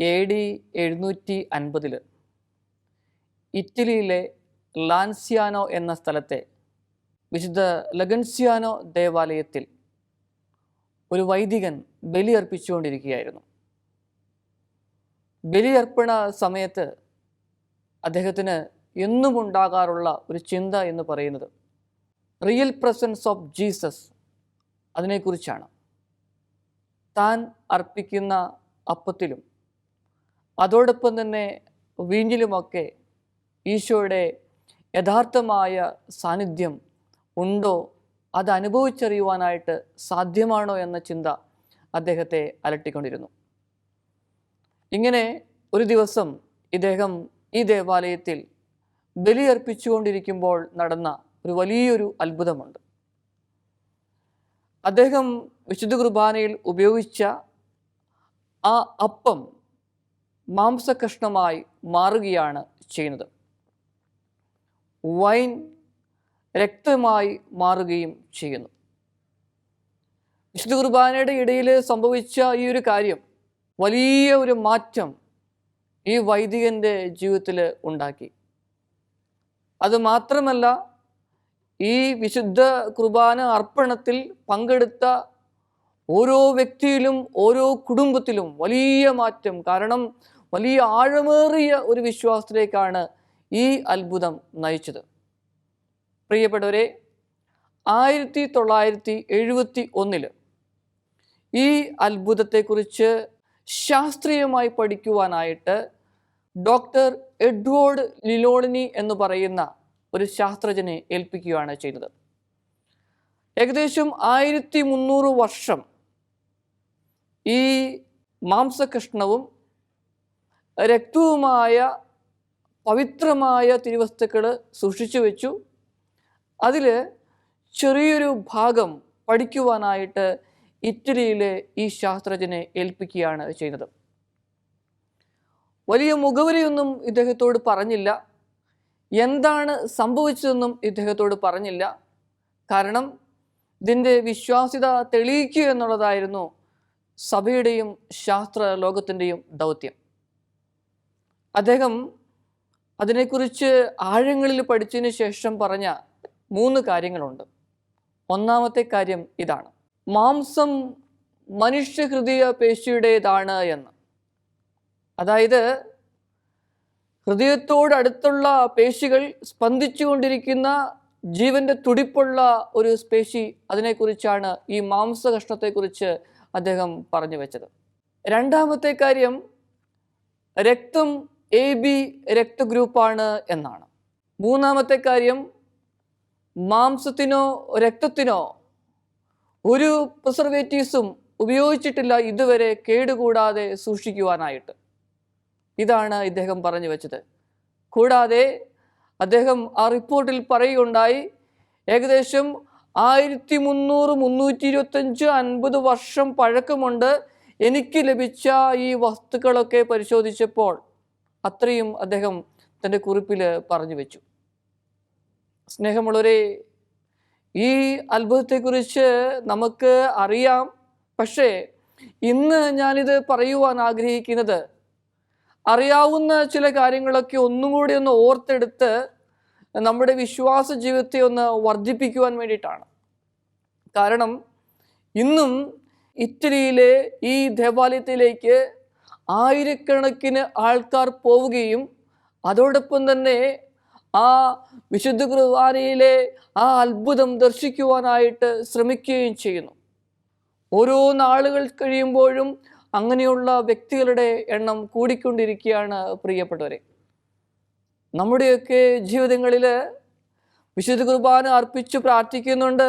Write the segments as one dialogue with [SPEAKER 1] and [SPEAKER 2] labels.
[SPEAKER 1] AD 750 ഇറ്റലിയിലെ ലാൻസിയാനോ എന്ന സ്ഥലത്തെ വിശുദ്ധ ലഗൻസിയാനോ ദേവാലയത്തിൽ ഒരു വൈദികൻ ബലിയർപ്പിച്ചുകൊണ്ടിരിക്കുകയായിരുന്നു. ബലിയർപ്പണ സമയത്ത് അദ്ദേഹത്തിന് എന്നും ഉണ്ടാകാറുള്ള ഒരു ചിന്ത എന്ന് പറയുന്നത് റിയൽ പ്രസൻസ് ഓഫ് ജീസസ് അതിനെക്കുറിച്ചാണ്. താൻ അർപ്പിക്കുന്ന അപ്പത്തിലും അതോടൊപ്പം തന്നെ വീഞ്ഞിലുമൊക്കെ ഈശോയുടെ യഥാർത്ഥമായ സാന്നിധ്യം ഉണ്ടോ, അത് അനുഭവിച്ചറിയുവാനായിട്ട് സാധ്യമാണോ എന്ന ചിന്ത അദ്ദേഹത്തെ അലട്ടിക്കൊണ്ടിരുന്നു. ഇങ്ങനെ ഒരു ദിവസം ഇദ്ദേഹം ഈ ദേവാലയത്തിൽ ബലിയർപ്പിച്ചുകൊണ്ടിരിക്കുമ്പോൾ നടന്ന ഒരു വലിയൊരു അത്ഭുതമുണ്ട്. അദ്ദേഹം വിശുദ്ധ കുർബാനയിൽ ഉപയോഗിച്ച ആ അപ്പം മാംസകഷ്ണമായി മാറുകയാണ് ചെയ്യുന്നത്. വൈൻ രക്തമായി മാറുകയും ചെയ്യുന്നു. വിശുദ്ധ കുർബാനയുടെ ഇടയിൽ സംഭവിച്ച ഈ ഒരു കാര്യം വലിയ ഒരു മാറ്റം ഈ വൈദികൻ്റെ ജീവിതത്തിൽ ഉണ്ടാക്കി. അതുമാത്രമല്ല, ഈ വിശുദ്ധ കുർബാന അർപ്പണത്തിൽ പങ്കെടുത്ത ഓരോ വ്യക്തിയിലും ഓരോ കുടുംബത്തിലും വലിയ മാറ്റം, കാരണം വലിയ ആഴമേറിയ ഒരു വിശ്വാസത്തിലേക്കാണ് ഈ അത്ഭുതം നയിച്ചത്. പ്രിയപ്പെട്ടവരെ, 1971 ഈ അത്ഭുതത്തെക്കുറിച്ച് ശാസ്ത്രീയമായി പഠിക്കുവാനായിട്ട് ഡോക്ടർ എഡ്വേർഡ് ലിലോണിനി എന്ന് പറയുന്ന ഒരു ശാസ്ത്രജ്ഞനെ ഏൽപ്പിക്കുകയാണ് ചെയ്തത്. ഏകദേശം 1300 വർഷം ഈ മാംസകഷ്ണവും രക്തവുമായ പവിത്രമായ തിരുവസ്തുക്കൾ സൂക്ഷിച്ചു വെച്ചു. അതിൽ ചെറിയൊരു ഭാഗം പഠിക്കുവാനായിട്ട് ഇറ്റലിയിലെ ഈ ശാസ്ത്രജ്ഞനെ ഏൽപ്പിക്കുകയാണ് ചെയ്തത്. വലിയ മുഖവരിയൊന്നും ഇദ്ദേഹത്തോട് പറഞ്ഞില്ല, എന്താണ് സംഭവിച്ചതെന്നും ഇദ്ദേഹത്തോട് പറഞ്ഞില്ല. കാരണം ഇതിൻ്റെ വിശ്വാസ്യത തെളിയിക്കുക എന്നുള്ളതായിരുന്നു സഭയുടെയും ശാസ്ത്ര ലോകത്തിൻ്റെയും ദൗത്യം. അദ്ദേഹം അതിനെക്കുറിച്ച് ആഴങ്ങളിൽ പഠിച്ചതിന് ശേഷം പറഞ്ഞ 3 കാര്യങ്ങളുണ്ട്. ഒന്നാമത്തെ കാര്യം ഇതാണ്: മാംസം മനുഷ്യഹൃദയ പേശിയുടേതാണ് എന്ന്. അതായത് ഹൃദയത്തോടടുത്തുള്ള പേശികൾ സ്പന്ദിച്ചുകൊണ്ടിരിക്കുന്ന ജീവന്റെ തുടിപ്പുള്ള ഒരു പേശി, അതിനെക്കുറിച്ചാണ് ഈ മാംസകഷ്ണത്തെക്കുറിച്ച് അദ്ദേഹം പറഞ്ഞു വെച്ചത്. രണ്ടാമത്തെ കാര്യം, രക്തം AB രക്തഗ്രൂപ്പാണ് എന്നാണ്. മൂന്നാമത്തെ കാര്യം, മാംസത്തിനോ രക്തത്തിനോ ഒരു പ്രിസർവേറ്റീവ്സും ഉപയോഗിച്ചിട്ടില്ല ഇതുവരെ കേടുകൂടാതെ സൂക്ഷിക്കുവാനായിട്ട്. ഇതാണ് ഇദ്ദേഹം പറഞ്ഞു വെച്ചത്. കൂടാതെ അദ്ദേഹം ആ റിപ്പോർട്ടിൽ പറയുകയുണ്ടായി, ഏകദേശം 1300-325-50 വർഷം പഴക്കമുണ്ട് എനിക്ക് ലഭിച്ച ഈ വസ്തുക്കളൊക്കെ പരിശോധിച്ചപ്പോൾ. അത്രയും അദ്ദേഹം തൻ്റെ കുറിപ്പിൽ പറഞ്ഞു വെച്ചു. സ്നേഹമുള്ളവരെ, ഈ അത്ഭുതത്തെക്കുറിച്ച് നമുക്ക് അറിയാം. പക്ഷേ ഇന്ന് ഞാനിത് പറയുവാൻ ആഗ്രഹിക്കുന്നത് അറിയാവുന്ന ചില കാര്യങ്ങളൊക്കെ ഒന്നും കൂടി ഒന്ന് ഓർത്തെടുത്ത് നമ്മുടെ വിശ്വാസ ജീവിതത്തെ ഒന്ന് വർദ്ധിപ്പിക്കുവാൻ വേണ്ടിയിട്ടാണ്. കാരണം ഇന്നും ഇറ്റലിയിലെ ഈ ദേവാലയത്തിലേക്ക് ആയിരക്കണക്കിന് ആൾക്കാർ പോവുകയും അതോടൊപ്പം തന്നെ ആ വിശുദ്ധ കുർബാനയിലെ ആ അത്ഭുതം ദർശിക്കുവാനായിട്ട് ശ്രമിക്കുകയും ചെയ്യുന്നു. ഓരോ നാളുകൾ കഴിയുമ്പോഴും അങ്ങനെയുള്ള വ്യക്തികളുടെ എണ്ണം കൂടിക്കൊണ്ടിരിക്കുകയാണ്. പ്രിയപ്പെട്ടവരെ, നമ്മുടെയൊക്കെ ജീവിതങ്ങളിൽ വിശുദ്ധ കുർബാന അർപ്പിച്ച് പ്രാർത്ഥിക്കുന്നുണ്ട്.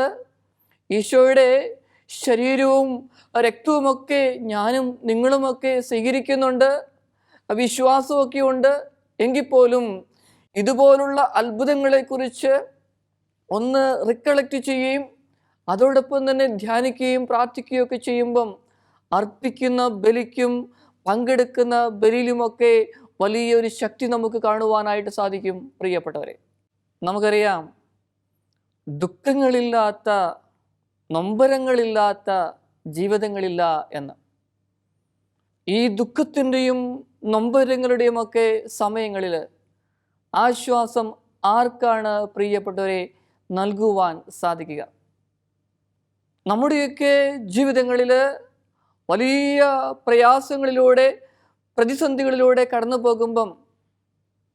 [SPEAKER 1] ഈശോയുടെ ശരീരവും രക്തവുമൊക്കെ ഞാനും നിങ്ങളുമൊക്കെ സ്വീകരിക്കുന്നുണ്ട്, വിശ്വാസമൊക്കെ ഉണ്ട്. എങ്കിൽ പോലും ഇതുപോലുള്ള അത്ഭുതങ്ങളെക്കുറിച്ച് ഒന്ന് റിക്കളക്ട് ചെയ്യുകയും അതോടൊപ്പം തന്നെ ധ്യാനിക്കുകയും പ്രാർത്ഥിക്കുകയും ഒക്കെ ചെയ്യുമ്പം അർപ്പിക്കുന്ന ബലിക്കും പങ്കെടുക്കുന്ന ബലിയിലുമൊക്കെ വലിയൊരു ശക്തി നമുക്ക് കാണുവാനായിട്ട് സാധിക്കും. പ്രിയപ്പെട്ടവരെ, നമുക്കറിയാം, ദുഃഖങ്ങളില്ലാത്ത നൊമ്പരങ്ങളില്ലാത്ത ജീവിതങ്ങളില്ല എന്ന്. ഈ ദുഃഖത്തിൻ്റെയും നൊമ്പരങ്ങളുടെയും ഒക്കെ സമയങ്ങളിൽ ആശ്വാസം ആർക്കാണ് പ്രിയപ്പെട്ടവരെ നൽകുവാൻ സാധിക്കുക? നമ്മുടെയൊക്കെ ജീവിതങ്ങളിൽ വലിയ പ്രയാസങ്ങളിലൂടെ, പ്രതിസന്ധികളിലൂടെ കടന്നു പോകുമ്പം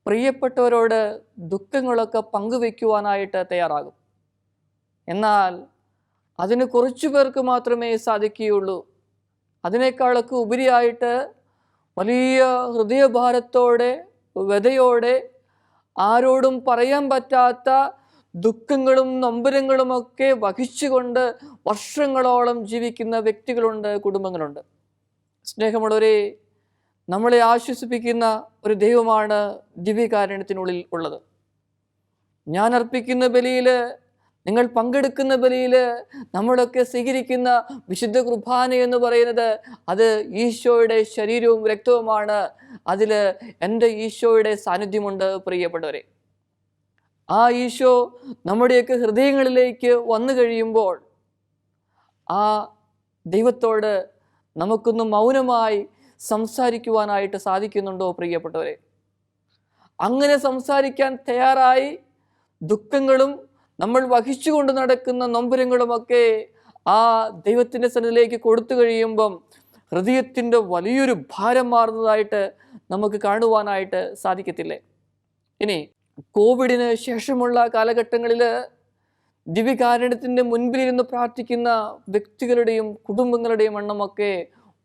[SPEAKER 1] പ്രിയപ്പെട്ടവരോട് ദുഃഖങ്ങളൊക്കെ പങ്കുവെക്കുവാനായിട്ട് തയ്യാറാകും. എന്നാൽ അതിന് കുറച്ചു പേർക്ക് മാത്രമേ സാധിക്കുകയുള്ളൂ. അതിനേക്കാളൊക്കെ ഉപരിയായിട്ട് വലിയ ഹൃദയഭാരത്തോടെ, വ്യതയോടെ, ആരോടും പറയാൻ പറ്റാത്ത ദുഃഖങ്ങളും നൊമ്പരങ്ങളുമൊക്കെ വഹിച്ചുകൊണ്ട് വർഷങ്ങളോളം ജീവിക്കുന്ന വ്യക്തികളുണ്ട്, കുടുംബങ്ങളുണ്ട്. സ്നേഹമുള്ളവരെ, നമ്മളെ ആശ്വസിപ്പിക്കുന്ന ഒരു ദൈവമാണ് ദിവ്യകാരുണ്യത്തിനുള്ളിൽ ഉള്ളത്. ഞാൻ അർപ്പിക്കുന്ന ബലിയിൽ, നിങ്ങൾ പങ്കെടുക്കുന്ന ബലിയിൽ, നമ്മളൊക്കെ സ്വീകരിക്കുന്ന വിശുദ്ധ കുർബാന എന്ന് പറയുന്നത് അത് ഈശോയുടെ ശരീരവും രക്തവുമാണ്. അതിൽ എൻ്റെ ഈശോയുടെ സാന്നിധ്യമുണ്ട് പ്രിയപ്പെട്ടവരെ. ആ ഈശോ നമ്മുടെയൊക്കെ ഹൃദയങ്ങളിലേക്ക് വന്നു കഴിയുമ്പോൾ ആ ദൈവത്തോട് നമുക്കൊന്ന് മൗനമായി സംസാരിക്കുവാനായിട്ട് സാധിക്കുന്നുണ്ടോ പ്രിയപ്പെട്ടവരെ? അങ്ങനെ സംസാരിക്കാൻ തയ്യാറായി ദുഃഖങ്ങളും നമ്മൾ വഹിച്ചുകൊണ്ട് നടക്കുന്ന നൊമ്പരങ്ങളുമൊക്കെ ആ ദൈവത്തിൻ്റെ സന്നിധിയിലേക്ക് കൊടുത്തു കഴിയുമ്പം ഹൃദയത്തിൻ്റെ വലിയൊരു ഭാരം മാറുന്നതായിട്ട് നമുക്ക് കാണുവാനായിട്ട് സാധിക്കത്തില്ലേ? ഇനി കോവിഡിന് ശേഷമുള്ള കാലഘട്ടങ്ങളിൽ ദിവ്യകാരുണ്യത്തിൻ്റെ മുൻപിലിരുന്ന് പ്രാർത്ഥിക്കുന്ന വ്യക്തികളുടെയും കുടുംബങ്ങളുടെയും എണ്ണമൊക്കെ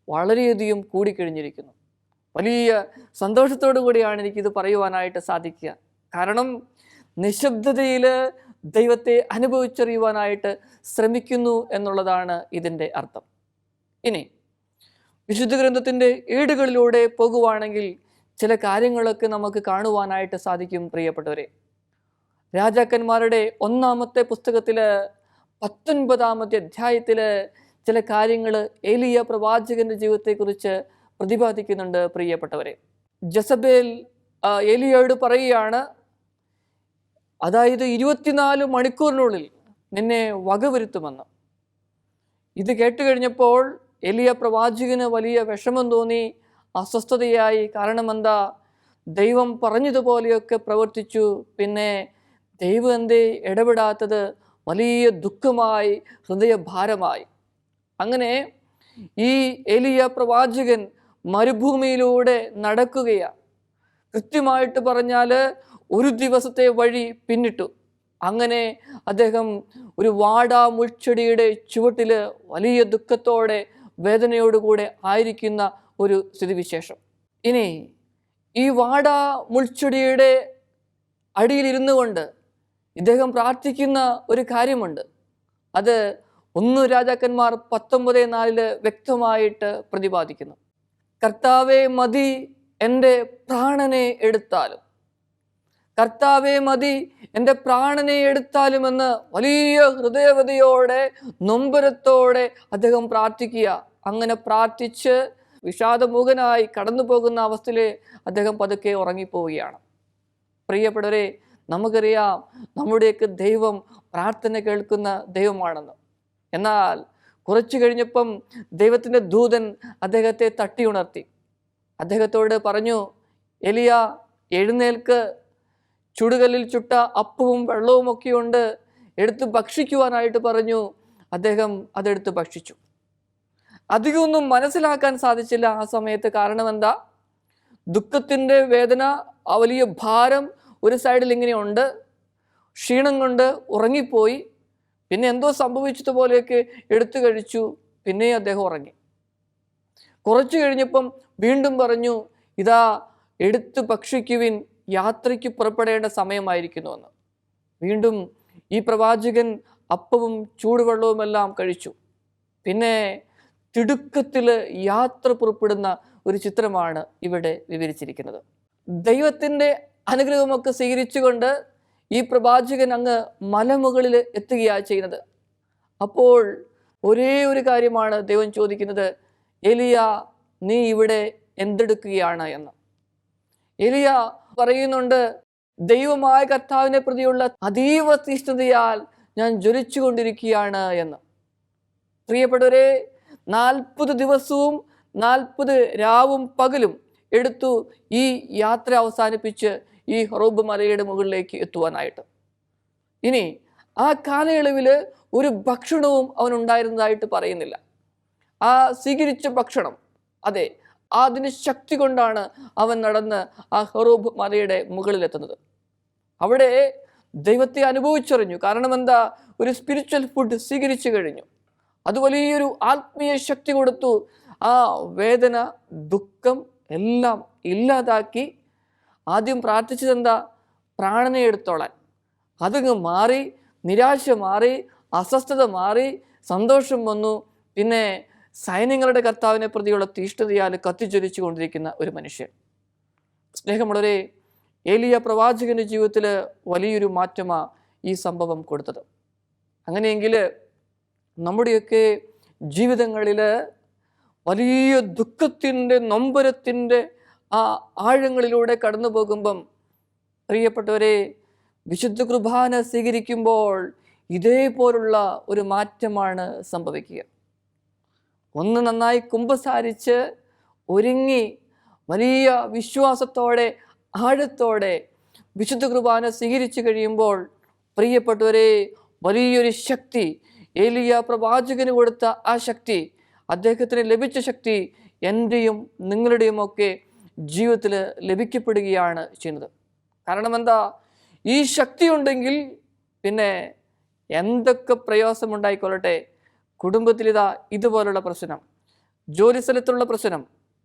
[SPEAKER 1] വളരെയധികം കൂടിക്കഴിഞ്ഞിരിക്കുന്നു. വലിയ സന്തോഷത്തോടു കൂടിയാണ് എനിക്കിത് പറയുവാനായിട്ട് സാധിക്കുക. കാരണം നിശബ്ദതയിൽ ദൈവത്തെ അനുഭവിച്ചറിയുവാനായിട്ട് ശ്രമിക്കുന്നു എന്നുള്ളതാണ് ഇതിൻ്റെ അർത്ഥം. ഇനി വിശുദ്ധ ഗ്രന്ഥത്തിൻ്റെ ഏടുകളിലൂടെ പോകുവാണെങ്കിൽ ചില കാര്യങ്ങളൊക്കെ നമുക്ക് കാണുവാനായിട്ട് സാധിക്കും പ്രിയപ്പെട്ടവരെ. രാജാക്കന്മാരുടെ 1-ാമത്തെ പുസ്തകത്തിൽ 19-ാമത്തെ അധ്യായത്തിൽ ചില കാര്യങ്ങൾ ഏലിയ പ്രവാചകന്റെ ജീവിതത്തെക്കുറിച്ച് പ്രതിപാദിക്കുന്നുണ്ട് പ്രിയപ്പെട്ടവരെ. ജസബേൽ ഏലിയയോട് പറയുകയാണ്, അതായത് 24 മണിക്കൂറിനുള്ളിൽ നിന്നെ വകവരുത്തുമെന്ന്. ഇത് കേട്ട് കഴിഞ്ഞപ്പോൾ ഏലിയ പ്രവാചകന് വലിയ വിഷമം തോന്നി, അസ്വസ്ഥതയായി. കാരണം എന്താ? ദൈവം പറഞ്ഞതുപോലെയൊക്കെ പ്രവർത്തിച്ചു. പിന്നെ ദൈവം എന്തേ ഇടപെടാത്തത്? വലിയ ദുഃഖമായി, ഹൃദയഭാരമായി. അങ്ങനെ ഈ ഏലിയ പ്രവാചകൻ മരുഭൂമിയിലൂടെ നടക്കുകയാണ്. കൃത്യമായിട്ട് പറഞ്ഞാൽ ഒരു ദിവസത്തെ വഴി പിന്നിട്ടു. അങ്ങനെ അദ്ദേഹം ഒരു വാടാ മുൾച്ചെടിയുടെ ചുവട്ടിൽ വലിയ ദുഃഖത്തോടെ, വേദനയോടുകൂടെ ആയിരിക്കുന്ന ഒരു സ്ഥിതിവിശേഷം. ഇനി ഈ വാടാ മുൾച്ചെടിയുടെ അടിയിലിരുന്നു കൊണ്ട് ഇദ്ദേഹം പ്രാർത്ഥിക്കുന്ന ഒരു കാര്യമുണ്ട്. അത് 1 രാജാക്കന്മാർ 19:4 വ്യക്തമായിട്ട് പ്രതിപാദിക്കുന്നു. കർത്താവേ മതി, എൻ്റെ പ്രാണനെ എടുത്താലും. കർത്താവേ മതി, എൻ്റെ പ്രാണനെ എടുത്താലുമെന്ന് വലിയ ഹൃദയവതയോടെ, നൊമ്പരത്തോടെ അദ്ദേഹം പ്രാർത്ഥിക്കുക. അങ്ങനെ പ്രാർത്ഥിച്ച് വിഷാദമുഖനായി കടന്നു പോകുന്ന അവസ്ഥയിൽ അദ്ദേഹം പതുക്കെ ഉറങ്ങിപ്പോവുകയാണ്. പ്രിയപ്പെട്ടവരെ, നമുക്കറിയാം നമ്മുടെയൊക്കെ ദൈവം പ്രാർത്ഥന കേൾക്കുന്ന ദൈവമാണെന്ന്. എന്നാൽ കുറച്ചു കഴിഞ്ഞപ്പം ദൈവത്തിൻ്റെ ദൂതൻ അദ്ദേഹത്തെ തട്ടി ഉണർത്തി. അദ്ദേഹത്തോട് പറഞ്ഞു, എലിയ എഴുന്നേൽക്ക്, ചുടുകല്ലിൽ ചുട്ട അപ്പവും വെള്ളവും ഒക്കെയുണ്ട്, എടുത്ത് ഭക്ഷിക്കുവാനായിട്ട് പറഞ്ഞു. അദ്ദേഹം അതെടുത്ത് ഭക്ഷിച്ചു. അധികമൊന്നും മനസ്സിലാക്കാൻ സാധിച്ചില്ല ആ സമയത്ത്. കാരണം എന്താ? ദുഃഖത്തിൻ്റെ വേദന, ആ വലിയ ഭാരം ഒരു സൈഡിൽ ഇങ്ങനെയുണ്ട്. ക്ഷീണം കൊണ്ട് ഉറങ്ങിപ്പോയി. പിന്നെ എന്തോ സംഭവിച്ചതുപോലെയൊക്കെ എടുത്തു കഴിച്ചു. പിന്നെ അദ്ദേഹം ഉറങ്ങി. കുറച്ചു കഴിഞ്ഞപ്പം വീണ്ടും പറഞ്ഞു, ഇതാ എടുത്ത് ഭക്ഷിക്കുവിൻ, യാത്രയ്ക്ക് പുറപ്പെടേണ്ട സമയമായിരിക്കുന്നുവെന്ന്. വീണ്ടും ഈ പ്രവാചകൻ അപ്പവും ചൂടുവെള്ളവുമെല്ലാം കഴിച്ചു. പിന്നെ തിടുക്കത്തിൽ യാത്ര പുറപ്പെടുന്ന ഒരു ചിത്രമാണ് ഇവിടെ വിവരിച്ചിരിക്കുന്നത്. ദൈവത്തിൻ്റെ അനുഗ്രഹമൊക്കെ സ്വീകരിച്ചുകൊണ്ട് ഈ പ്രവാചകൻ അങ്ങ് മലമുകളിൽ എത്തുകയാണ് ചെയ്യുന്നത്. അപ്പോൾ ഒരേ ഒരു കാര്യമാണ് ദൈവം ചോദിക്കുന്നത്, എലിയ നീ ഇവിടെ എന്തെടുക്കുകയാണ് എന്ന്. എലിയ പറയുന്നുണ്ട്, ദൈവമായ കർത്താവിനെ പ്രതിയുള്ള അതീവ തീഷ്ണതയാൽ ഞാൻ ജ്വലിച്ചു കൊണ്ടിരിക്കുകയാണ് എന്ന്. പ്രിയപ്പെട്ടവരെ, 40 ദിവസവും 40 രാവും പകലും എടുത്തു ഈ യാത്ര അവസാനിപ്പിച്ച് ഈ ഹൊറേബ് മലയുടെ മുകളിലേക്ക് എത്തുവാനായിട്ട്. ഇനി ആ കാലയളവിൽ ഒരു ഭക്ഷണവും അവനുണ്ടായിരുന്നതായിട്ട് പറയുന്നില്ല. ആ സ്വീകരിച്ച ഭക്ഷണം, അതെ, അതിന് ശക്തി കൊണ്ടാണ് അവൻ നടന്ന് ആ ഹൊറേബ് മലയുടെ മുകളിലെത്തുന്നത്. അവിടെ ദൈവത്തെ അനുഭവിച്ചറിഞ്ഞു. കാരണം എന്താ? ഒരു സ്പിരിച്വൽ ഫുഡ് സ്വീകരിച്ചു കഴിഞ്ഞു. അത് വലിയൊരു ആത്മീയ ശക്തി കൊടുത്തു. ആ വേദന, ദുഃഖം എല്ലാം ഇല്ലാതാക്കി. ആദ്യം പ്രാർത്ഥിച്ചത് എന്താ? പ്രാണനെ എടുത്തോളാൻ. അതങ്ങ് മാറി, നിരാശ മാറി, അസ്വസ്ഥത മാറി, സന്തോഷം വന്നു. പിന്നെ സൈന്യങ്ങളുടെ കർത്താവിനെ പ്രതിയുള്ള തീഷ്ണതയാൽ കത്തിജ്വലിച്ചു കൊണ്ടിരിക്കുന്ന ഒരു മനുഷ്യൻ. സ്നേഹമുള്ളവരെ, ഏലിയ പ്രവാചകന്റെ ജീവിതത്തിൽ വലിയൊരു മാറ്റമാണ് ഈ സംഭവം കൊടുത്തത്. അങ്ങനെയെങ്കിൽ നമ്മുടെയൊക്കെ ജീവിതങ്ങളിൽ വലിയ ദുഃഖത്തിൻ്റെ, നൊമ്പരത്തിൻ്റെ ആ ആഴങ്ങളിലൂടെ കടന്നു പോകുമ്പം, പ്രിയപ്പെട്ടവരെ, വിശുദ്ധ കുർബാന സ്വീകരിക്കുമ്പോൾ ഇതേപോലുള്ള ഒരു മാറ്റമാണ് സംഭവിക്കുക. ഒന്ന് നന്നായി കുമ്പസാരിച്ച് ഒരുങ്ങി വലിയ വിശ്വാസത്തോടെ, ആഴത്തോടെ വിശുദ്ധ കുർബാന സ്വീകരിച്ചു കഴിയുമ്പോൾ, പ്രിയപ്പെട്ടവരെ, വലിയൊരു ശക്തി, ഏലിയ പ്രവാചകന് കൊടുത്ത ആ ശക്തി, അദ്ദേഹത്തിന് ലഭിച്ച ശക്തി എൻ്റെയും നിങ്ങളുടെയും ഒക്കെ ജീവിതത്തിൽ ലഭിക്കപ്പെടുകയാണ് ചെയ്യുന്നത്. കാരണം എന്താ? ഈ ശക്തി ഉണ്ടെങ്കിൽ പിന്നെ എന്തൊക്കെ പ്രയാസമുണ്ടായിക്കൊള്ളട്ടെ, കുടുംബത്തിലിതാ ഇതുപോലുള്ള പ്രശ്നം, ജോലിസ്ഥലത്തുള്ള പ്രശ്നം,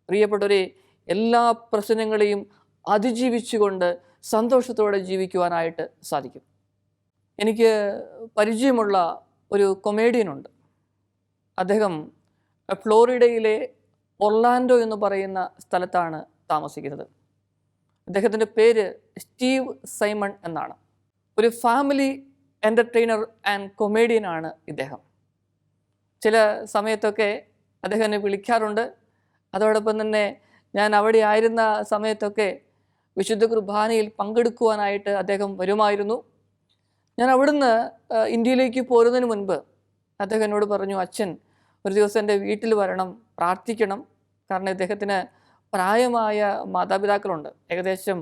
[SPEAKER 1] പ്രിയപ്പെട്ടവരെ, എല്ലാ പ്രശ്നങ്ങളെയും അതിജീവിച്ചുകൊണ്ട് സന്തോഷത്തോടെ ജീവിക്കുവാനായിട്ട് സാധിക്കും. എനിക്ക് പരിചയമുള്ള ഒരു കൊമേഡിയനുണ്ട്. അദ്ദേഹം ഫ്ലോറിഡയിലെ ഒർലാൻഡോ എന്ന് പറയുന്ന സ്ഥലത്താണ് താമസിക്കുന്നത്. അദ്ദേഹത്തിൻ്റെ പേര് സ്റ്റീവ് സൈമൺ എന്നാണ്. ഒരു ഫാമിലി എൻ്റർടൈനർ ആൻഡ് കൊമേഡിയനാണ് ഇദ്ദേഹം. ചില സമയത്തൊക്കെ അദ്ദേഹം എന്നെ വിളിക്കാറുണ്ട്. അതോടൊപ്പം തന്നെ ഞാൻ അവിടെ ആയിരുന്ന സമയത്തൊക്കെ വിശുദ്ധ കുർബാനയിൽ പങ്കെടുക്കുവാനായിട്ട് അദ്ദേഹം വരുമായിരുന്നു. ഞാൻ അവിടുന്ന് ഇന്ത്യയിലേക്ക് പോരുന്നതിന് മുൻപ് അദ്ദേഹം എന്നോട് പറഞ്ഞു, അച്ഛൻ ഒരു ദിവസം എൻ്റെ വീട്ടിൽ വരണം, പ്രാർത്ഥിക്കണം. കാരണം ഇദ്ദേഹത്തിന് പ്രായമായ മാതാപിതാക്കളുണ്ട്. ഏകദേശം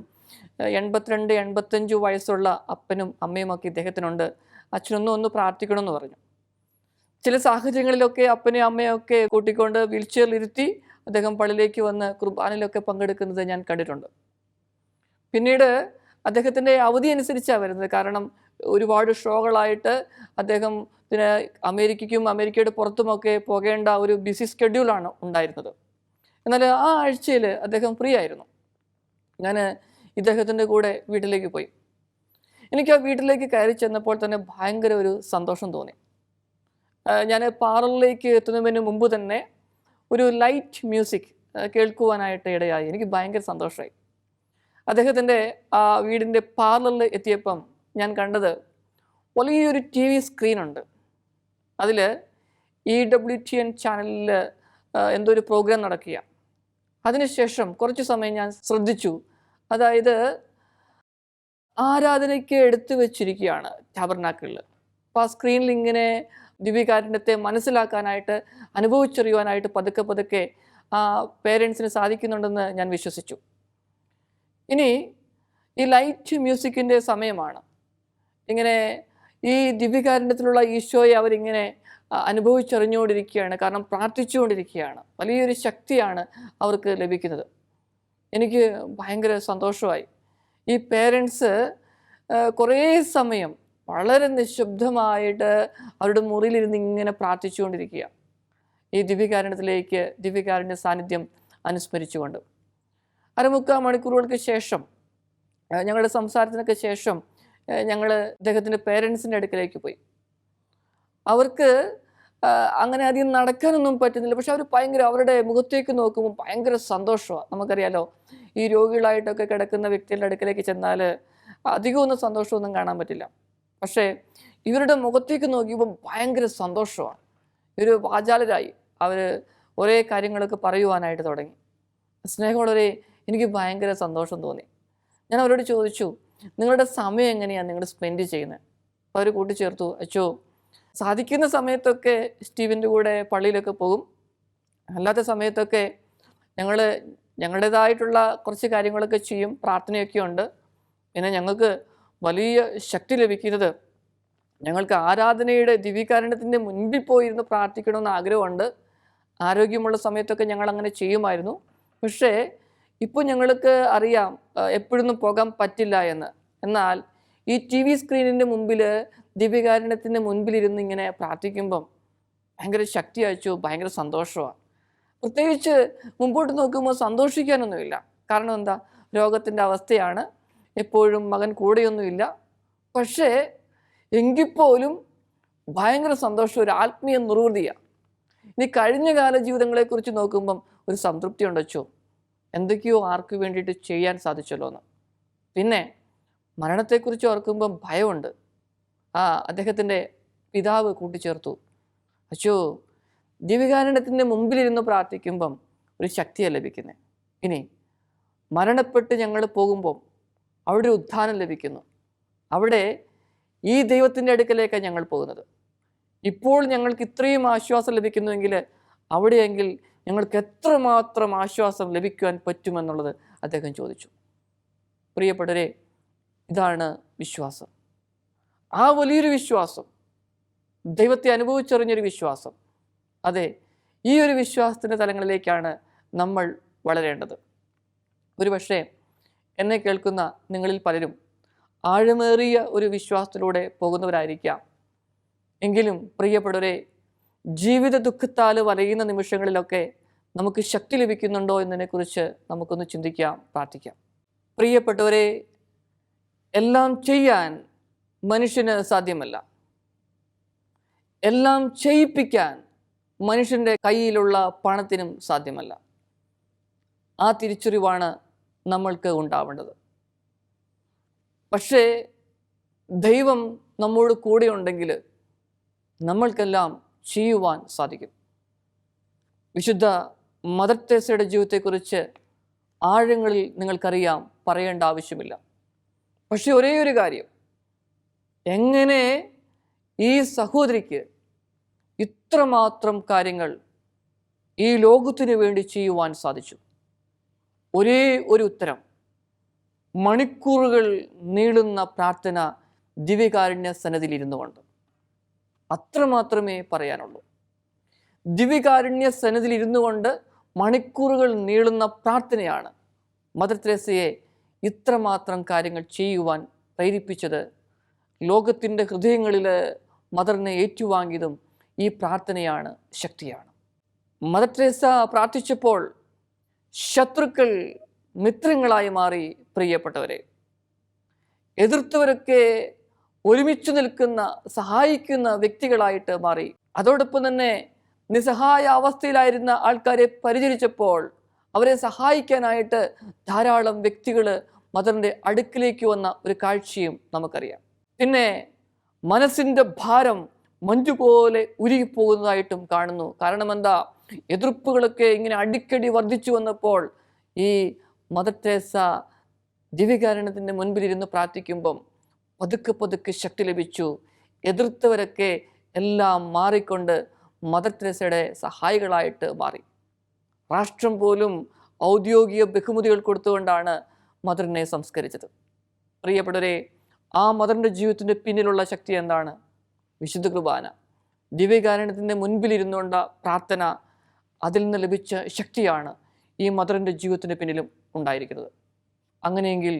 [SPEAKER 1] 82-85 വയസ്സുള്ള അപ്പനും അമ്മയും ഒക്കെ ഇദ്ദേഹത്തിനുണ്ട്. അച്ഛനൊന്ന് പ്രാർത്ഥിക്കണമെന്ന് പറഞ്ഞു. ചില സാഹചര്യങ്ങളിലൊക്കെ അപ്പനെയും അമ്മയൊക്കെ കൂട്ടിക്കൊണ്ട് വീൽ ചെയറിലിരുത്തി അദ്ദേഹം പള്ളിയിലേക്ക് വന്ന് കുർബാനയിലൊക്കെ പങ്കെടുക്കുന്നത് ഞാൻ കണ്ടിട്ടുണ്ട്. പിന്നീട് അദ്ദേഹത്തിൻ്റെ അവധി അനുസരിച്ചാണ് വരുന്നത്. കാരണം ഒരുപാട് ഷോകളായിട്ട് അദ്ദേഹത്തിന് അമേരിക്കയ്ക്കും അമേരിക്കയുടെ പുറത്തുമൊക്കെ പോകേണ്ട ഒരു ബിസി സ്കെഡ്യൂളാണ് ഉണ്ടായിരുന്നത്. എന്നാൽ ആ ആഴ്ചയിൽ അദ്ദേഹം ഫ്രീ ആയിരുന്നു. ഞാൻ ഇദ്ദേഹത്തിൻ്റെ കൂടെ വീട്ടിലേക്ക് പോയി. എനിക്ക് ആ വീട്ടിലേക്ക് കയറി ചെന്നപ്പോൾ തന്നെ ഭയങ്കര ഒരു സന്തോഷം തോന്നി. ഞാൻ പാർലറിലേക്ക് എത്തുന്നതിന് മുമ്പ് തന്നെ ഒരു ലൈറ്റ് മ്യൂസിക് കേൾക്കുവാനായിട്ട് ഇടയായി. എനിക്ക് ഭയങ്കര സന്തോഷമായി. അദ്ദേഹത്തിൻ്റെ ആ വീടിൻ്റെ പാർലറിൽ എത്തിയപ്പം ഞാൻ കണ്ടത് വലിയൊരു TV സ്ക്രീനുണ്ട്. അതിൽ EWTN ചാനലിൽ എന്തോ ഒരു പ്രോഗ്രാം നടക്കുക. അതിനുശേഷം കുറച്ച് സമയം ഞാൻ ശ്രദ്ധിച്ചു. അതായത് ആരാധനയ്ക്ക് എടുത്തു വെച്ചിരിക്കുകയാണ് ടാബർനാക്കിളിൽ. അപ്പോൾ ആ സ്ക്രീനിൽ ഇങ്ങനെ ദിവ്യകാരുണ്യത്തെ മനസ്സിലാക്കാനായിട്ട്, അനുഭവിച്ചറിയുവാനായിട്ട് പതുക്കെ പതുക്കെ ആ പേരൻസിന് സാധിക്കുന്നുണ്ടെന്ന് ഞാൻ വിശ്വസിച്ചു. ഇനി ഈ ലൈറ്റ് മ്യൂസിക്കിൻ്റെ സമയമാണ്. ഇങ്ങനെ ഈ ദിവ്യകാരുണ്യത്തിലുള്ള ഈശോയെ അവരിങ്ങനെ അനുഭവിച്ചറിഞ്ഞുകൊണ്ടിരിക്കുകയാണ്. കാരണം പ്രാർത്ഥിച്ചുകൊണ്ടിരിക്കുകയാണ്. വലിയൊരു ശക്തിയാണ് അവർക്ക് ലഭിക്കുന്നത്. എനിക്ക് ഭയങ്കര സന്തോഷമായി. ഈ പേരൻസ് കുറേ സമയം വളരെ നിശബ്ദമായിട്ട് അവരുടെ മുറിയിലിരുന്ന് ഇങ്ങനെ പ്രാർത്ഥിച്ചുകൊണ്ടിരിക്കുക, ഈ ദിവ്യകാരുണ്യത്തിലേക്ക്, ദിവ്യകാരുണ്യ സാന്നിധ്യം അനുസ്മരിച്ചുകൊണ്ട്. 1/4 മണിക്കൂറുകൾക്ക് ശേഷം, ഞങ്ങളുടെ സംസാരത്തിനൊക്കെ ശേഷം, ഞങ്ങൾ അദ്ദേഹത്തിൻ്റെ പേരൻസിൻ്റെ അടുക്കലേക്ക് പോയി. അവർക്ക് അങ്ങനെ അധികം നടക്കാനൊന്നും പറ്റുന്നില്ല. പക്ഷെ അവർ അവരുടെ മുഖത്തേക്ക് നോക്കുമ്പോൾ ഭയങ്കര സന്തോഷമാണ്. നമുക്കറിയാലോ, ഈ രോഗികളായിട്ടൊക്കെ കിടക്കുന്ന വ്യക്തികളുടെ അടുക്കലേക്ക് ചെന്നാൽ അധികമൊന്നും സന്തോഷമൊന്നും കാണാൻ പറ്റില്ല. പക്ഷേ ഇവരുടെ മുഖത്തേക്ക് നോക്കിയപ്പോൾ ഭയങ്കര സന്തോഷമാണ്. ഇവർ വാചാലരായി. അവർ ഒരേ കാര്യങ്ങളൊക്കെ പറയുവാനായിട്ട് തുടങ്ങി. സ്നേഹമുള്ളവരെ, എനിക്ക് ഭയങ്കര സന്തോഷം തോന്നി. ഞാൻ അവരോട് ചോദിച്ചു, നിങ്ങളുടെ സമയം എങ്ങനെയാണ് നിങ്ങൾ സ്പെൻഡ് ചെയ്യുന്നത്? അപ്പോൾ അവർ കൂട്ടിച്ചേർത്തു, അച്ചോ, സാധിക്കുന്ന സമയത്തൊക്കെ സ്റ്റീവിൻ്റെ കൂടെ പള്ളിയിലൊക്കെ പോകും. അല്ലാത്ത സമയത്തൊക്കെ ഞങ്ങൾ ഞങ്ങളുടേതായിട്ടുള്ള കുറച്ച് കാര്യങ്ങളൊക്കെ ചെയ്യും, പ്രാർത്ഥനയൊക്കെ ഉണ്ട്. പിന്നെ ഞങ്ങൾക്ക് വലിയ ശക്തി ലഭിക്കുന്നത് ഞങ്ങൾക്ക് ആരാധനയുടെ ദിവ്യകാരുണ്യത്തിൻ്റെ മുൻപിൽ പോയിരുന്ന് പ്രാർത്ഥിക്കണമെന്ന് ആഗ്രഹമുണ്ട്. ആരോഗ്യമുള്ള സമയത്തൊക്കെ ഞങ്ങൾ അങ്ങനെ ചെയ്യുമായിരുന്നു. പക്ഷേ ഇപ്പോൾ ഞങ്ങൾക്ക് അറിയാം എപ്പോഴൊന്നും പോകാൻ പറ്റില്ല എന്ന്. എന്നാൽ ഈ ടി വി സ്ക്രീനിൻ്റെ മുമ്പിൽ ദിവ്യകാരുണ്യത്തിൻ്റെ മുൻപിലിരുന്ന് ഇങ്ങനെ പ്രാർത്ഥിക്കുമ്പം ഭയങ്കര ശക്തി അയച്ചു, ഭയങ്കര സന്തോഷമാണ്. പ്രത്യേകിച്ച് മുമ്പോട്ട് നോക്കുമ്പോൾ സന്തോഷിക്കാനൊന്നുമില്ല. കാരണം എന്താ, രോഗത്തിൻ്റെ അവസ്ഥയാണ്, എപ്പോഴും മകൻ കൂടെയൊന്നുമില്ല. പക്ഷേ എങ്കിൽ പോലും ഭയങ്കര സന്തോഷം, ഒരു ആത്മീയ നിർവൃതിയാണ്. ഇനി കഴിഞ്ഞ കാല ജീവിതങ്ങളെക്കുറിച്ച് നോക്കുമ്പം ഒരു സംതൃപ്തി ഉണ്ടോ, എന്തൊക്കെയോ ആർക്ക് വേണ്ടിയിട്ട് ചെയ്യാൻ സാധിച്ചല്ലോ എന്ന്. പിന്നെ മരണത്തെക്കുറിച്ച് ഓർക്കുമ്പം ഭയമുണ്ട്. അദ്ദേഹത്തിൻ്റെ പിതാവ് കൂട്ടിച്ചേർത്തു, അച്ചോ ദിവ്യകാരുണ്യത്തിൻ്റെ മുമ്പിലിരുന്ന് പ്രാർത്ഥിക്കുമ്പം ഒരു ശക്തിയാണ് ലഭിക്കുന്നത്. ഇനി മരണപ്പെട്ട് ഞങ്ങൾ പോകുമ്പം അവിടെ ഒരു ഉത്ഥാനം ലഭിക്കുന്നു. അവിടെ ഈ ദൈവത്തിൻ്റെ അടുക്കലേക്കാണ് ഞങ്ങൾ പോകുന്നത്. ഇപ്പോൾ ഞങ്ങൾക്ക് ഇത്രയും ആശ്വാസം ലഭിക്കുന്നുവെങ്കിൽ അവിടെയെങ്കിൽ ഞങ്ങൾക്ക് എത്രമാത്രം ആശ്വാസം ലഭിക്കുവാൻ പറ്റുമെന്നുള്ളത് അദ്ദേഹം ചോദിച്ചു. പ്രിയപ്പെട്ടവരെ, ഇതാണ് വിശ്വാസം. ആ വലിയൊരു വിശ്വാസം, ദൈവത്തെ അനുഭവിച്ചറിഞ്ഞൊരു വിശ്വാസം, അതെ, ഈ ഒരു വിശ്വാസത്തിൻ്റെ തലങ്ങളിലേക്കാണ് നമ്മൾ വളരേണ്ടത്. ഒരുപക്ഷെ എന്നെ കേൾക്കുന്ന നിങ്ങളിൽ പലരും ആഴമേറിയ ഒരു വിശ്വാസത്തിലൂടെ പോകുന്നവരായിരിക്കാം. എങ്കിലും പ്രിയപ്പെട്ടവരെ, ജീവിത ദുഃഖത്താൽ വലയുന്ന നിമിഷങ്ങളിലൊക്കെ നമുക്ക് ശക്തി ലഭിക്കുന്നുണ്ടോ എന്നതിനെക്കുറിച്ച് നമുക്കൊന്ന് ചിന്തിക്കാം, പ്രാർത്ഥിക്കാം. പ്രിയപ്പെട്ടവരെ, എല്ലാം ചെയ്യാൻ മനുഷ്യന് സാധ്യമല്ല. എല്ലാം ചെയ്യിപ്പിക്കാൻ മനുഷ്യൻ്റെ കയ്യിലുള്ള പണത്തിനും സാധ്യമല്ല. ആ തിരിച്ചറിവാണ് നമ്മൾക്ക് ഉണ്ടാവേണ്ടത്. പക്ഷേ ദൈവം നമ്മോട് കൂടെ ഉണ്ടെങ്കിൽ നമ്മൾക്കെല്ലാം ചെയ്യുവാൻ സാധിക്കും. വിശുദ്ധ മദർ തെരേസയുടെ ജീവിതത്തെക്കുറിച്ച് ആഴങ്ങളിൽ നിങ്ങൾക്കറിയാം, പറയേണ്ട ആവശ്യമില്ല. പക്ഷെ ഒരേ ഒരു കാര്യം, എങ്ങനെ ഈ സഹോദരിക്ക് ഇത്രമാത്രം കാര്യങ്ങൾ ഈ ലോകത്തിനു വേണ്ടി ചെയ്യുവാൻ സാധിച്ചു? ഒരേ ഒരു ഉത്തരം, മണിക്കൂറുകൾ നീളുന്ന പ്രാർത്ഥന ദിവ്യകാരുണ്യ സന്നിധിയിലിരുന്നു കൊണ്ട്. അത്രമാത്രമേ പറയാനുള്ളൂ. ദിവ്യകാരുണ്യ സന്നിധിയിലിരുന്നു കൊണ്ട് മണിക്കൂറുകൾ നീളുന്ന പ്രാർത്ഥനയാണ് മദർ തെരേസയെ ഇത്രമാത്രം കാര്യങ്ങൾ ചെയ്യുവാൻ പ്രേരിപ്പിച്ചത്. ലോകത്തിൻ്റെ ഹൃദയങ്ങളിൽ മദറിനെ ഏറ്റുവാങ്ങിയതും ഈ പ്രാർത്ഥനയാണ്, ശക്തിയാണ്. മദർ തെരേസ പ്രാർത്ഥിച്ചപ്പോൾ ശത്രുക്കൾ മിത്രങ്ങളായി മാറി. പ്രിയപ്പെട്ടവരെ, എതിർത്തവരൊക്കെ ഒരുമിച്ച് നിൽക്കുന്ന, സഹായിക്കുന്ന വ്യക്തികളായിട്ട് മാറി. അതോടൊപ്പം തന്നെ നിസ്സഹായ അവസ്ഥയിലായിരുന്ന ആൾക്കാരെ പരിചരിച്ചപ്പോൾ അവരെ സഹായിക്കാനായിട്ട് ധാരാളം വ്യക്തികൾ മദറിൻ്റെ അടുക്കിലേക്ക് വന്ന ഒരു കാഴ്ചയും നമുക്കറിയാം. പിന്നെ മനസ്സിൻ്റെ ഭാരം മഞ്ഞുപോലെ ഉരുകിപ്പോകുന്നതായിട്ടും കാണുന്നു. കാരണം എന്താ, എതിർപ്പുകളൊക്കെ ഇങ്ങനെ അടിക്കടി വർദ്ധിച്ചു വന്നപ്പോൾ ഈ മദർ തെരേസ ദിവ്യകാരുണ്യത്തിൻ്റെ മുൻപിലിരുന്ന് പ്രാർത്ഥിക്കുമ്പം പതുക്കെ പതുക്കെ ശക്തി ലഭിച്ചു. എതിർത്തവരൊക്കെ എല്ലാം മാറിക്കൊണ്ട് മദർ തെരേസയുടെ സഹായികളായിട്ട് മാറി. രാഷ്ട്രം പോലും ഔദ്യോഗിക ബഹുമതികൾ കൊടുത്തുകൊണ്ടാണ് മദറിനെ സംസ്കരിച്ചത്. പ്രിയപ്പെട്ടവരെ, ആ മദറിൻ്റെ ജീവിതത്തിൻ്റെ പിന്നിലുള്ള ശക്തി എന്താണ്? വിശുദ്ധ കുർബാന, ദിവ്യകാരുണ്യത്തിൻ്റെ മുൻപിലിരുന്നുകൊണ്ട പ്രാർത്ഥന, അതിൽ നിന്ന് ലഭിച്ച ശക്തിയാണ് ഈ മദറിൻ്റെ ജീവിതത്തിൻ്റെ പിന്നിലും ഉണ്ടായിരിക്കുന്നത്. അങ്ങനെയെങ്കിൽ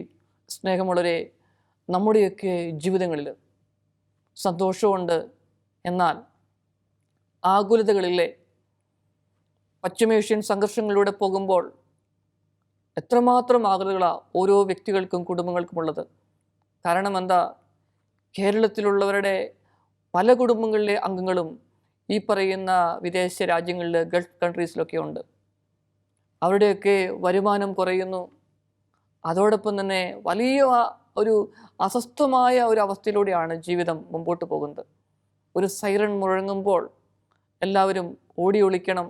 [SPEAKER 1] സ്നേഹമുള്ളവരെ, നമ്മുടെയൊക്കെ ജീവിതങ്ങളിൽ സന്തോഷമുണ്ട്, എന്നാൽ ആകുലതകളിലെ പശ്ചിമേഷ്യൻ സംഘർഷങ്ങളിലൂടെ പോകുമ്പോൾ എത്രമാത്രം ആകുലതകളാണ് ഓരോ വ്യക്തികൾക്കും കുടുംബങ്ങൾക്കുമുള്ളത്. കാരണം എന്താ, കേരളത്തിലുള്ളവരുടെ പല കുടുംബങ്ങളിലെ അംഗങ്ങളും ഈ പറയുന്ന വിദേശ രാജ്യങ്ങളിൽ, ഗൾഫ് കൺട്രീസിലൊക്കെ ഉണ്ട്. അവരുടെയൊക്കെ വരുമാനം കുറയുന്നു. അതോടൊപ്പം തന്നെ വലിയ ഒരു അസ്വസ്ഥമായ ഒരു അവസ്ഥയിലൂടെയാണ് ജീവിതം മുമ്പോട്ട് പോകുന്നത്. ഒരു സൈറൺ മുഴങ്ങുമ്പോൾ എല്ലാവരും ഓടി ഒളിക്കണം,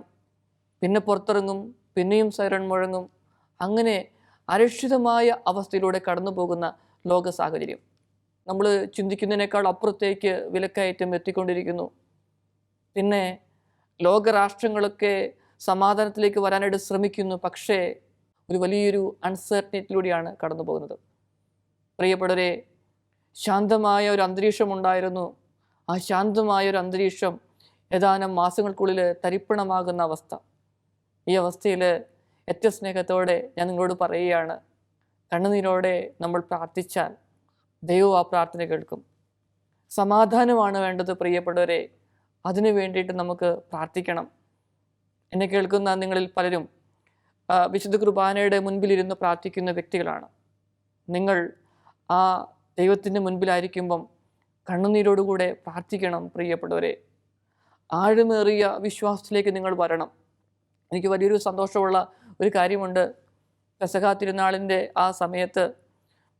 [SPEAKER 1] പിന്നെ പുറത്തിറങ്ങും, പിന്നെയും സൈറൺ മുഴങ്ങും. അങ്ങനെ അരക്ഷിതമായ അവസ്ഥയിലൂടെ കടന്നു പോകുന്ന ലോക സാഹചര്യം. നമ്മൾ ചിന്തിക്കുന്നതിനേക്കാൾ അപ്പുറത്തേക്ക് വിലക്കയറ്റം എത്തിക്കൊണ്ടിരിക്കുന്നു. പിന്നെ ലോകരാഷ്ട്രങ്ങളൊക്കെ സമാധാനത്തിലേക്ക് വരാനായിട്ട് ശ്രമിക്കുന്നു. പക്ഷേ ഒരു വലിയൊരു അൺസർട്ടനിറ്റിയിലൂടെയാണ് കടന്നു പോകുന്നത്. പ്രിയപ്പെട്ടവരെ, ശാന്തമായ ഒരു അന്തരീക്ഷമുണ്ടായിരുന്നു. ആ ശാന്തമായ ഒരു അന്തരീക്ഷം ഏതാനും മാസങ്ങൾക്കുള്ളിൽ തരിപ്പണമാകുന്ന അവസ്ഥ. ഈ അവസ്ഥയിൽ ഏറ്റവും സ്നേഹത്തോടെ ഞാൻ നിങ്ങളോട് പറയുകയാണ്, കണ്ണുനീരോടെ നമ്മൾ പ്രാർത്ഥിച്ചാൽ ദൈവം ആ പ്രാർത്ഥന കേൾക്കും. സമാധാനമാണ് വേണ്ടത് പ്രിയപ്പെട്ടവരെ. അതിനു വേണ്ടിയിട്ട് നമുക്ക് പ്രാർത്ഥിക്കണം. എന്നെ കേൾക്കുന്ന നിങ്ങളിൽ പലരും വിശുദ്ധ കുർബാനയുടെ മുൻപിലിരുന്ന് പ്രാർത്ഥിക്കുന്ന വ്യക്തികളാണ്. നിങ്ങൾ ആ ദൈവത്തിൻ്റെ മുൻപിലായിരിക്കുമ്പം കണ്ണുനീരോടുകൂടെ പ്രാർത്ഥിക്കണം പ്രിയപ്പെട്ടവരെ. ആഴമേറിയ വിശ്വാസത്തിലേക്ക് നിങ്ങൾ വരണം. എനിക്ക് വലിയൊരു സന്തോഷമുള്ള ഒരു കാര്യമുണ്ട്. പെസഹ തിരുനാളിൻ്റെ ആ സമയത്ത്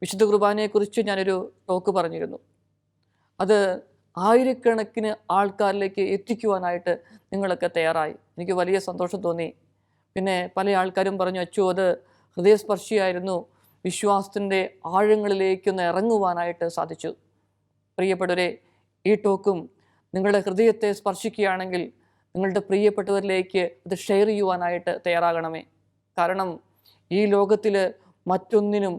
[SPEAKER 1] വിശുദ്ധ കുർബാനയെക്കുറിച്ച് ഞാനൊരു ടോക്ക് പറഞ്ഞിരുന്നു. അത് ആയിരക്കണക്കിന് ആൾക്കാരിലേക്ക് എത്തിക്കുവാനായിട്ട് നിങ്ങളൊക്കെ തയ്യാറായി. എനിക്ക് വലിയ സന്തോഷം തോന്നി. പിന്നെ പല ആൾക്കാരും പറഞ്ഞു, അച്ചോ അത് ഹൃദയസ്പർശിയായിരുന്നു, വിശ്വാസത്തിൻ്റെ ആഴങ്ങളിലേക്കൊന്ന് ഇറങ്ങുവാനായിട്ട് സാധിച്ചു. പ്രിയപ്പെട്ടവരെ, ഈ ടോക്കും നിങ്ങളുടെ ഹൃദയത്തെ സ്പർശിക്കുകയാണെങ്കിൽ നിങ്ങളുടെ പ്രിയപ്പെട്ടവരിലേക്ക് അത് ഷെയർ ചെയ്യുവാനായിട്ട് തയ്യാറാകണമേ. കാരണം ഈ ലോകത്തിൽ മറ്റൊന്നിനും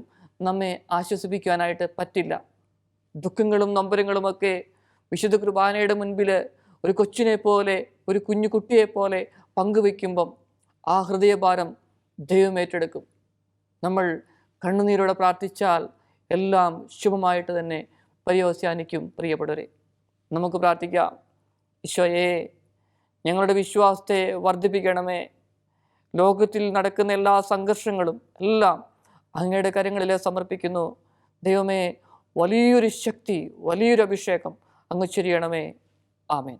[SPEAKER 1] നമ്മെ ആശ്വസിപ്പിക്കാനായിട്ട് പറ്റില്ല. ദുഃഖങ്ങളും നൊമ്പരങ്ങളുമൊക്കെ വിശുദ്ധ കുർബാനയുടെ മുൻപിൽ ഒരു കൊച്ചിനെ പോലെ, ഒരു കുഞ്ഞു കുട്ടിയെപ്പോലെ പങ്കുവെക്കുമ്പം ആ ഹൃദയഭാരം ദൈവം ഏറ്റെടുക്കും. നമ്മൾ കണ്ണുനീരോടെ പ്രാർത്ഥിച്ചാൽ എല്ലാം ശുഭമായിട്ട് തന്നെ പര്യവസാനിക്കും. പ്രിയപ്പെട്ടവരെ, നമുക്ക് പ്രാർത്ഥിക്കാം. ഈശോയെ, ഞങ്ങളുടെ വിശ്വാസത്തെ വർദ്ധിപ്പിക്കണമേ. ലോകത്തിൽ നടക്കുന്ന എല്ലാ സംഘർഷങ്ങളും എല്ലാം അങ്ങയുടെ കരങ്ങളിൽ സമർപ്പിക്കുന്നു. ദൈവമേ, വലിയൊരു ശക്തി, വലിയൊരു അഭിഷേകം അങ്ങ് ചൊരിയണമേ. ആമേൻ.